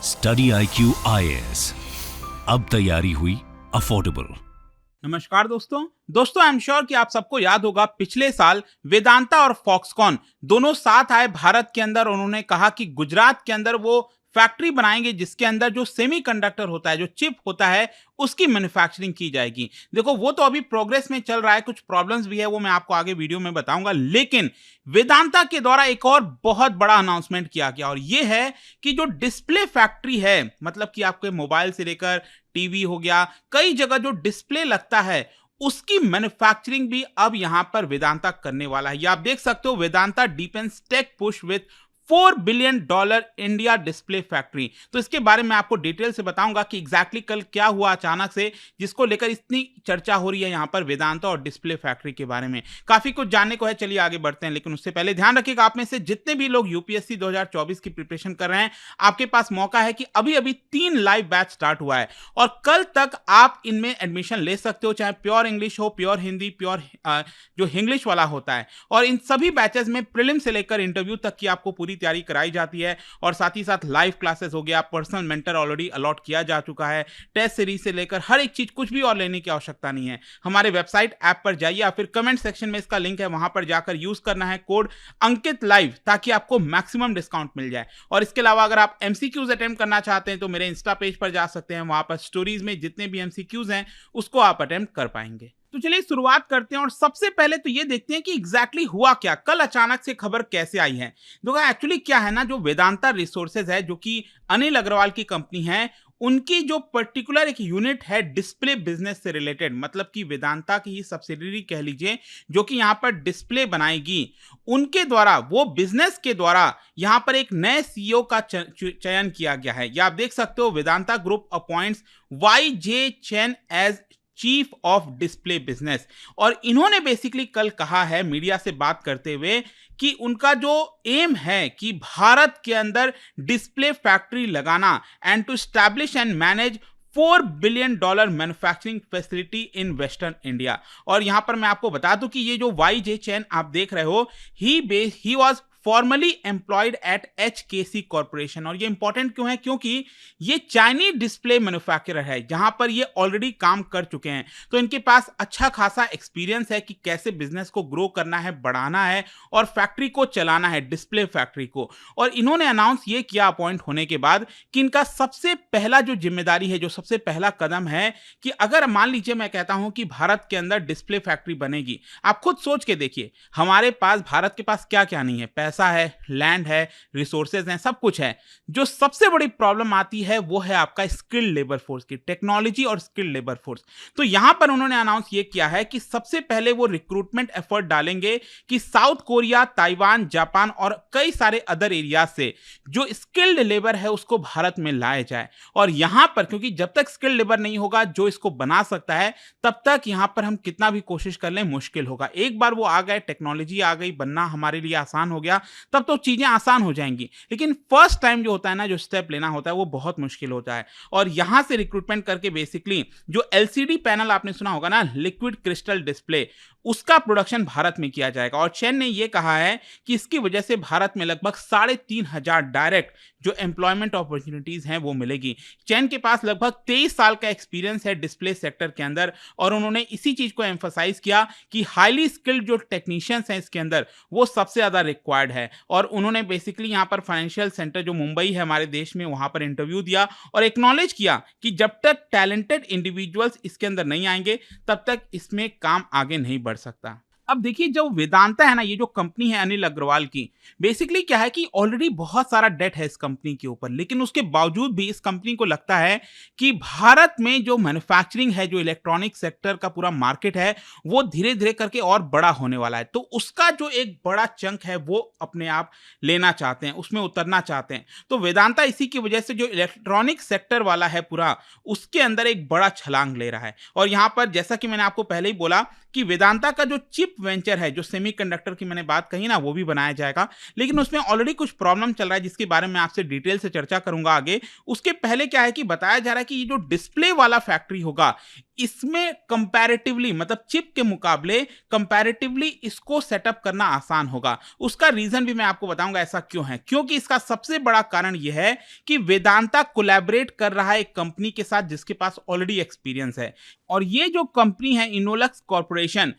Study IQ IAS, अब तैयारी हुई अफोर्डेबल। नमस्कार दोस्तों आई एम श्योर कि आप सबको याद होगा पिछले साल वेदांता और फॉक्सकॉन दोनों साथ आए भारत के अंदर। उन्होंने कहा कि गुजरात के अंदर वो फैक्ट्री बनाएंगे जिसके अंदर जो सेमीकंडक्टर होता है, जो चिप होता है, उसकी मैन्युफैक्चरिंग की जाएगी। देखो वो तो अभी प्रोग्रेस में चल रहा है, कुछ प्रॉब्लम्स भी है, वो मैं आपको आगे वीडियो में बताऊंगा। लेकिन वेदांता के द्वारा एक और बहुत बड़ा अनाउंसमेंट किया गया और ये है कि जो डिस्प्ले फैक्ट्री है, मतलब कि आपके मोबाइल से लेकर टीवी हो गया, कई जगह जो डिस्प्ले लगता है उसकी मैन्युफैक्चरिंग भी अब यहां पर वेदांता करने वाला है। ये आप देख सकते हो, Vedanta defence tech push with $4 billion India display factory. तो इसके बारे में आपको डिटेल से बताऊंगा कि एग्जैक्टली कल क्या हुआ अचानक से, जिसको लेकर इतनी चर्चा हो रही है यहां पर वेदांता और डिस्प्ले फैक्ट्री के बारे में। काफी कुछ जानने को है, चलिए आगे बढ़ते हैं। लेकिन उससे पहले ध्यान रखिएगा, आप में से जितने भी लोग यूपीएससी 2024 की प्रिपरेशन कर रहे हैं, आपके पास मौका है कि अभी अभी 3 लाइव बैच स्टार्ट हुआ है और कल तक आप इनमें एडमिशन ले सकते हो, चाहे प्योर इंग्लिश हो, प्योर हिंदी, प्योर जो इंग्लिश वाला होता है। और इन सभी बैचेस में प्रीलिम से लेकर इंटरव्यू तक की आपको पूरी तैयारी कराई जाती है और साथ ही साथ लाइव क्लासेस हो गया, पर्सनल मेंटर ऑलरेडी अलॉट किया जा चुका है, टेस्ट सीरीज से लेकर हर एक चीज, कुछ भी और लेने की आवश्यकता नहीं है। हमारे वेबसाइट ऐप पर जाइए या फिर कमेंट सेक्शन में इसका लिंक है, वहां पर जाकर यूज करना है कोड अंकित लाइव, ताकि आपको मैक्सिमम डिस्काउंट मिल जाए। और इसके अलावा अगर आप एमसीक्यूज अटेम्प्ट करना चाहते हैं तो मेरे इंस्टा पेज पर जा सकते हैं, वहां पर स्टोरीज में जितने भी एमसीक्यूज हैं उसको आप अटेम्प्ट कर पाएंगे। तो चलिए शुरुआत करते हैं और सबसे पहले तो ये देखते हैं कि एग्जैक्टली हुआ क्या, कल अचानक से खबर कैसे आई है। देखो एक्चुअली क्या है ना, जो वेदांता रिसोर्सेज है, जो कि अनिल अग्रवाल की कंपनी है, उनकी जो पर्टिकुलर एक यूनिट है डिस्प्ले बिजनेस से रिलेटेड, मतलब कि वेदांता की ही सब्सिडियरी कह लीजिए, जो कि यहां पर डिस्प्ले बनाएगी, उनके द्वारा, वो बिजनेस के द्वारा यहां पर एक नए सीईओ का चयन किया गया है। या आप देख सकते हो, Vedanta group appoints YJ Chen as chief of display business. और इन्होंने बेसिकली कल कहा है मीडिया से बात करते हुए कि उनका जो एम है कि भारत के अंदर डिस्प्ले फैक्ट्री लगाना and to establish and manage $4 billion manufacturing facility in western India. और यहां पर मैं आपको बता दूं कि ये जो YJ चेन आप देख रहे हो, he was formerly employed at HKC corporation. और ये इंपॉर्टेंट क्यों है, क्योंकि ये चाइनीज डिस्प्ले मैन्युफैक्चरर है जहां पर ये ऑलरेडी काम कर चुके हैं, तो इनके पास अच्छा खासा एक्सपीरियंस है कि कैसे बिजनेस को ग्रो करना है, बढ़ाना है और फैक्ट्री को चलाना है, डिस्प्ले फैक्ट्री को। और इन्होंने अनाउंस ये किया अपॉइंट होने के बाद कि इनका सबसे पहला जो जिम्मेदारी है, जो सबसे पहला कदम है कि अगर मान लीजिए मैं कहता हूं कि भारत के अंदर डिस्प्ले फैक्ट्री बनेगी, आप खुद सोच के देखिए, हमारे पास, भारत के पास क्या क्या नहीं है, पैसा है, लैंड है, रिसोर्सेज हैं, सब कुछ है। जो सबसे बड़ी प्रॉब्लम आती है वो है आपका स्किल्ड लेबर फोर्स की, टेक्नोलॉजी और स्किल्ड लेबर फोर्स। तो यहां पर उन्होंने अनाउंस ये किया है कि सबसे पहले वो रिक्रूटमेंट एफर्ट डालेंगे कि साउथ कोरिया, ताइवान, जापान और कई सारे अदर एरिया से जो स्किल्ड लेबर है उसको भारत में लाया जाए। और यहां पर, क्योंकि जब तक स्किल्ड लेबर नहीं होगा जो इसको बना सकता है, तब तक यहां पर हम कितना भी कोशिश कर लें मुश्किल होगा। एक बार वो आ गए, टेक्नोलॉजी आ गई, बनना हमारे लिए आसान हो गया, तब तो चीजें आसान हो जाएंगी। लेकिन फर्स्ट टाइम जो होता है ना, जो स्टेप लेना होता है, वो बहुत मुश्किल होता है। और यहां से रिक्रूटमेंट करके बेसिकली जो LCD पैनल आपने सुना होगा ना, लिक्विड क्रिस्टल डिस्प्ले, उसका प्रोडक्शन भारत में किया जाएगा। और चेन ने यह कहा है कि इसकी वजह से भारत में लगभग 3,500 डायरेक्ट जो एम्प्लॉयमेंट अपॉर्चुनिटीज हैं वो मिलेगी। चेन के पास लगभग 23 साल का एक्सपीरियंस है डिस्प्ले सेक्टर के अंदर और उन्होंने इसी चीज को एम्फसाइज किया कि हाईली स्किल्ड जो टेक्नीशियंस हैं इसके अंदर, वो सबसे ज्यादा रिक्वायर्ड है। और उन्होंने बेसिकली यहाँ पर फाइनेंशियल सेंटर जो मुंबई है हमारे देश में, वहां पर इंटरव्यू दिया और एक्नॉलेज किया कि जब तक टैलेंटेड इंडिविजुअल्स इसके अंदर नहीं आएंगे तब तक इसमें काम आगे नहीं बढ़ सकता। अब देखिए, जो वेदांता है ना, ये जो कंपनी है अनिल अग्रवाल की, बेसिकली क्या है कि ऑलरेडी बहुत सारा डेट है इस कंपनी के ऊपर, लेकिन उसके बावजूद भी इस कंपनी को लगता है कि भारत में जो मैन्युफैक्चरिंग है, जो इलेक्ट्रॉनिक सेक्टर का पूरा मार्केट है, वो धीरे धीरे करके और बड़ा होने वाला है। तो उसका जो एक बड़ा चंक है वो अपने आप लेना चाहते हैं, उसमें उतरना चाहते हैं। तो वेदांता इसी की वजह से जो इलेक्ट्रॉनिक सेक्टर वाला है पूरा, उसके अंदर एक बड़ा छलांग ले रहा है। और यहां पर जैसा कि मैंने आपको पहले ही बोला कि वेदांता का जो चिप वेंचर है, जो सेमीकंडक्टर की मैंने बात कही ना, वो भी बनाया जाएगा, लेकिन उसमें ऑलरेडी कुछ प्रॉब्लम चल रहा है जिसके बारे में आपसे डिटेल से चर्चा करूंगा आगे। उसके पहले क्या है कि बताया जा रहा है कि ये जो डिस्प्ले वाला फैक्ट्री होगा, इसमें कंपैरेटिवली, मतलब चिप के मुकाबले कंपैरेटिवली इसको सेटअप करना आसान होगा। उसका रीजन भी मैं आपको बताऊंगा ऐसा क्यों है, क्योंकि इसका सबसे बड़ा कारण यह है कि वेदांता कोलैबोरेट कर रहा है एक कंपनी के साथ जिसके पास ऑलरेडी एक्सपीरियंस है, और ये जो कंपनी है इनोलक्स कॉर्पोरेशन,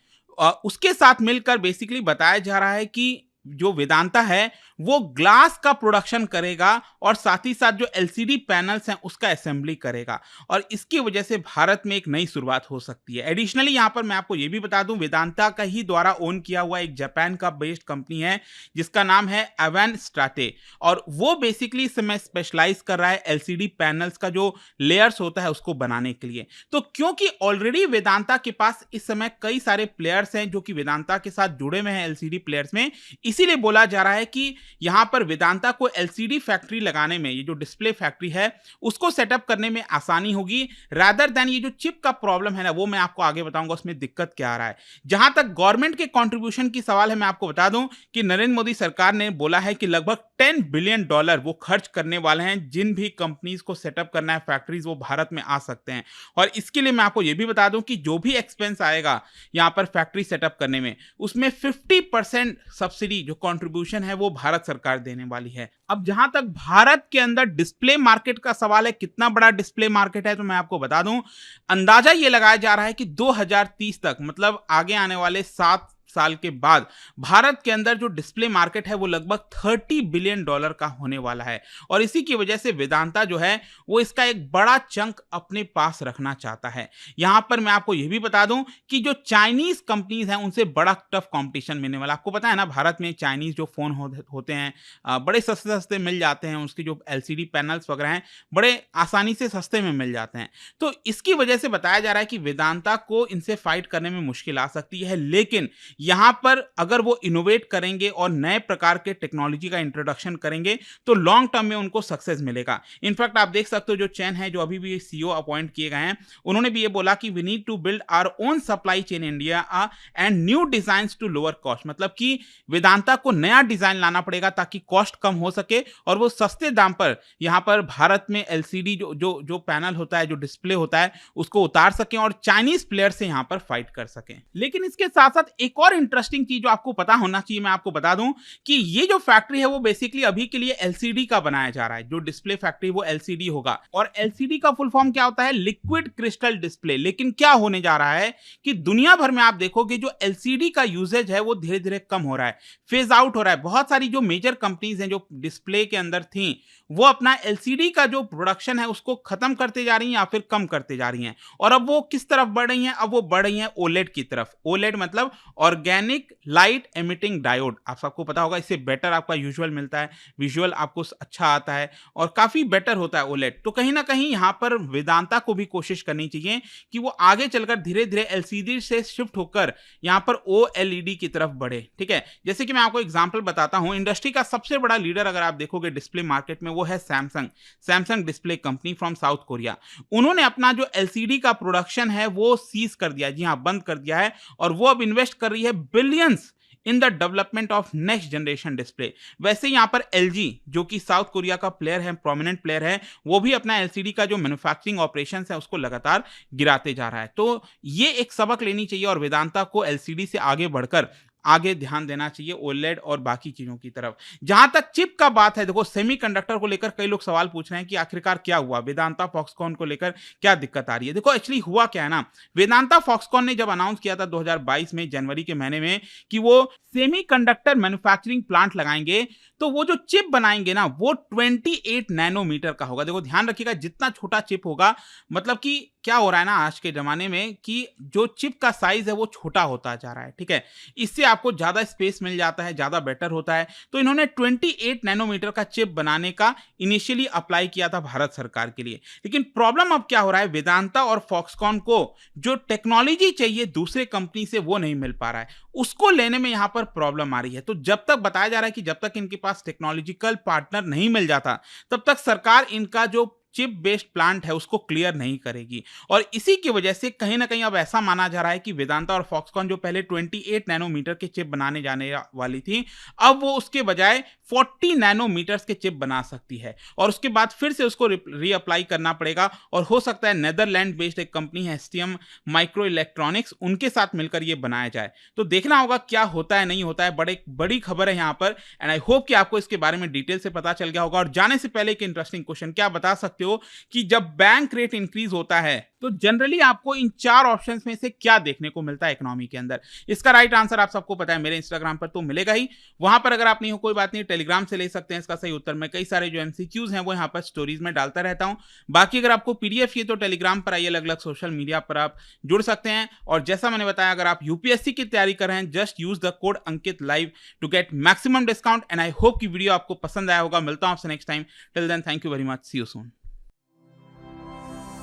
उसके साथ मिलकर बेसिकली बताया जा रहा है कि जो वेदांता है वो ग्लास का प्रोडक्शन करेगा और साथ ही साथ जो एलसीडी पैनल्स हैं उसका असेंबली करेगा, और इसकी वजह से भारत में एक नई शुरुआत हो सकती है। एडिशनली यहां पर मैं आपको यह भी बता दूं, वेदांता का ही द्वारा ओन किया हुआ एक जापान का बेस्ड कंपनी है जिसका नाम है एवन स्ट्राटे, और वो बेसिकली इस समय स्पेशलाइज कर रहा है एलसीडी पैनल्स का जो लेयर्स होता है उसको बनाने के लिए। तो क्योंकि ऑलरेडी वेदांता के पास इस समय कई सारे प्लेयर्स हैं जो कि वेदांता के साथ जुड़े हुए हैं एलसीडी प्लेयर्स में, इसीलिए बोला जा रहा है कि यहां पर वेदांता को एलसीडी फैक्ट्री लगाने में, ये जो डिस्प्ले फैक्ट्री है उसको सेटअप करने में आसानी होगी, रादर देन ये जो चिप का प्रॉब्लम है ना, वो मैं आपको आगे बताऊंगा उसमें दिक्कत क्या आ रहा है। जहां तक गवर्नमेंट के कंट्रीब्यूशन की सवाल है, मैं आपको बता दूं कि नरेंद्र मोदी सरकार ने बोला है कि लगभग $10 बिलियन वो खर्च करने वाले हैं। जिन भी कंपनीज को सेटअप करना है फैक्ट्रीज, वो भारत में आ सकते हैं, और इसके लिए मैं आपको यह भी बता दूं कि जो भी एक्सपेंस आएगा यहां पर फैक्ट्री सेटअप करने में, उसमें 50% सब्सिडी जो कंट्रीब्यूशन है वो भारत सरकार देने वाली है। अब जहां तक भारत के अंदर डिस्प्ले मार्केट का सवाल है, कितना बड़ा डिस्प्ले मार्केट है, तो मैं आपको बता दूं, अंदाजा यह लगाया जा रहा है कि 2030 तक, मतलब आगे आने वाले 7 साल के बाद, भारत के अंदर जो डिस्प्ले मार्केट है वो लगभग $30 बिलियन का होने वाला है, और इसी की वजह से वेदांता जो है वो इसका एक बड़ा चंक अपने पास रखना चाहता है। यहां पर मैं आपको यह भी बता दूं कि जो चाइनीज कंपनीज हैं उनसे बड़ा टफ कंपटीशन मिलने वाला। आपको पता है ना, भारत में चाइनीज जो फोन होते हैं बड़े सस्ते सस्ते मिल जाते हैं, उसके जो एलसीडी पैनल्स वगैरह हैं बड़े आसानी से सस्ते में मिल जाते हैं। तो इसकी वजह से बताया जा रहा है कि वेदांता को इनसे फाइट करने में मुश्किल आ सकती है, लेकिन यहां पर अगर वो इनोवेट करेंगे और नए प्रकार के टेक्नोलॉजी का इंट्रोडक्शन करेंगे तो लॉन्ग टर्म में उनको सक्सेस मिलेगा। इनफैक्ट आप देख सकते हो जो चैन है, जो अभी भी सीईओ अपॉइंट किए गए हैं, उन्होंने भी ये बोला कि we need to build our own supply chain India and new designs to lower cost, मतलब कि वेदांता को नया डिजाइन लाना पड़ेगा ताकि कॉस्ट कम हो सके और वो सस्ते दाम पर यहां पर भारत में एलसीडी जो पैनल होता है, जो डिस्प्ले होता है, उसको उतार सकें और चाइनीज प्लेयर से यहां पर फाइट कर सकें। लेकिन इसके साथ साथ एक और इंटरेस्टिंग चीज जो आपको पता होना चाहिए, मैं आपको बता दूं कि ये जो फैक्ट्री है वो बेसिकली अभी के लिए एलसीडी का बनाया जा रहा है। जो डिस्प्ले फैक्ट्री वो एलसीडी होगा, और एलसीडी का फुल फॉर्म क्या होता है, लिक्विड क्रिस्टल डिस्प्ले। लेकिन क्या होने जा रहा है कि दुनिया भर में आप देखोगे जो एलसीडी का यूजेज है वो धीरे धीरे कम हो रहा है, फेज आउट हो रहा है। बहुत सारी जो मेजर कंपनीज हैं जो डिस्प्ले के अंदर थी, वो अपना एलसीडी का जो प्रोडक्शन है उसको खत्म करते जा रही हैं या फिर कम करते जा रही हैं, और अब वो किस तरफ बढ़ रही हैं, अब वो बढ़ रही हैं ओलेड की तरफ। ओलेड मतलब ऑर्गेनिक लाइट एमिटिंग डायोड। आप सबको पता होगा, इससे बेटर आपका यूजुअल मिलता है, विजुअल आपको अच्छा आता है और काफी बेटर होता है ओलेड। तो कहीं ना कहीं यहां पर वेदांता को भी कोशिश करनी चाहिए कि वो आगे चलकर धीरे धीरे एलसीडी से शिफ्ट होकर यहां पर ओएलईडी की तरफ बढ़े। ठीक है, जैसे कि मैं आपको एग्जांपल बताता हूं, इंडस्ट्री का सबसे बड़ा लीडर अगर आप देखोगे डिस्प्ले मार्केट में, वो है Samsung display company from south Korea. उन्होंने अपना जो एलसीडी का प्रोडक्शन है वो सीज कर दिया, जी हां, बंद कर दिया है, और वो अब इन्वेस्ट कर रही है billions in the development of next generation display. वैसे यहां पर एलजी, जो कि साउथ कोरिया का प्लेयर है, प्रोमिनेंट प्लेयर है, वो भी अपना एलसीडी का जो मैन्युफैक्चरिंग ऑपरेशंस है उसको लगातार गिराते जा रहा है। तो ये एक सबक लेनी चाहिए और वेदांता को एलसीडी से आगे बढ़कर आगे ध्यान देना चाहिए ओलेड और बाकी चीजों की तरफ। जहां तक चिप का बात है, देखो सेमीकंडक्टर को लेकर कई लोग सवाल पूछ रहे हैं कि आखिरकार क्या हुआ, वेदांता फॉक्सकॉन को लेकर क्या दिक्कत आ रही है। देखो एक्चुअली हुआ क्या है ना, वेदांता फॉक्सकॉन ने जब अनाउंस किया था 2022 में जनवरी के महीने में कि वो सेमीकंडक्टर मैन्युफैक्चरिंग प्लांट लगाएंगे, तो वो जो चिप बनाएंगे ना वो 28 नैनोमीटर का होगा। देखो ध्यान रखिएगा, जितना छोटा चिप होगा, मतलब कि क्या हो रहा है ना आज के जमाने में कि जो चिप का साइज है वो छोटा होता जा रहा है। ठीक है, इससे आपको ज्यादा स्पेस मिल जाता है, ज्यादा बेटर होता है। तो इन्होंने 28 नैनोमीटर का चिप बनाने का इनिशियली अप्लाई किया था भारत सरकार के लिए। लेकिन प्रॉब्लम अब क्या हो रहा है, वेदांता और फॉक्सकॉन को जो टेक्नोलॉजी चाहिए दूसरे कंपनी से वो नहीं मिल पा रहा है, उसको लेने में यहां पर प्रॉब्लम आ रही है। तो जब तक बताया जा रहा है कि जब तक इनके पास टेक्नोलॉजिकल पार्टनर नहीं मिल जाता, तब तक सरकार इनका जो चिप बेस्ड प्लांट है उसको क्लियर नहीं करेगी। और इसी की वजह से कहीं ना कहीं अब ऐसा माना जा रहा है कि वेदांता और फॉक्सकॉन जो पहले 28 नैनोमीटर के चिप बनाने जाने वाली थी, अब वो उसके बजाय 40 नैनोमीटर्स के चिप बना सकती है और उसके बाद फिर से उसको रीअप्लाई करना पड़ेगा। और हो सकता है नेदरलैंड बेस्ड एक कंपनी है STM माइक्रो इलेक्ट्रॉनिक्स, उनके साथ मिलकर ये बनाया जाए। तो देखना होगा क्या होता है नहीं होता है। बड़ी खबर है यहाँ पर एंड आई होप कि आपको इसके बारे में डिटेल से पता चल गया होगा। और जाने से पहले एक इंटरेस्टिंग क्वेश्चन, क्या बता सकते हो कि जब बैंक रेट इंक्रीज होता है तो जनरली आपको इन 4 ऑप्शंस में से क्या देखने को मिलता है इकोनॉमी के अंदर? इसका राइट आंसर आप सबको पता है, मेरे इंस्टाग्राम पर तो मिलेगा ही। वहां पर अगर आप नहीं हो कोई बात नहीं, टेलीग्राम से ले सकते हैं इसका सही उत्तर। मैं कई सारे जो MCQs हैं वो यहाँ पर स्टोरीज में डालता रहता हूँ। बाकी अगर आपको PDF चाहिए तो टेलीग्राम पर आइए, अलग अलग सोशल मीडिया पर आप जुड़ सकते हैं। और जैसा मैंने बताया, अगर आप UPSC की तैयारी कर रहे हैं, just use the code Ankit live to get maximum discount. And I hope कि वीडियो आपको पसंद आया होगा। मिलता हूं आपसे next time. Till then, thank you very much, see you soon.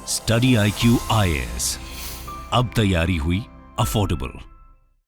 Study IQ IAS, अब तैयारी हुई अफोर्डेबल।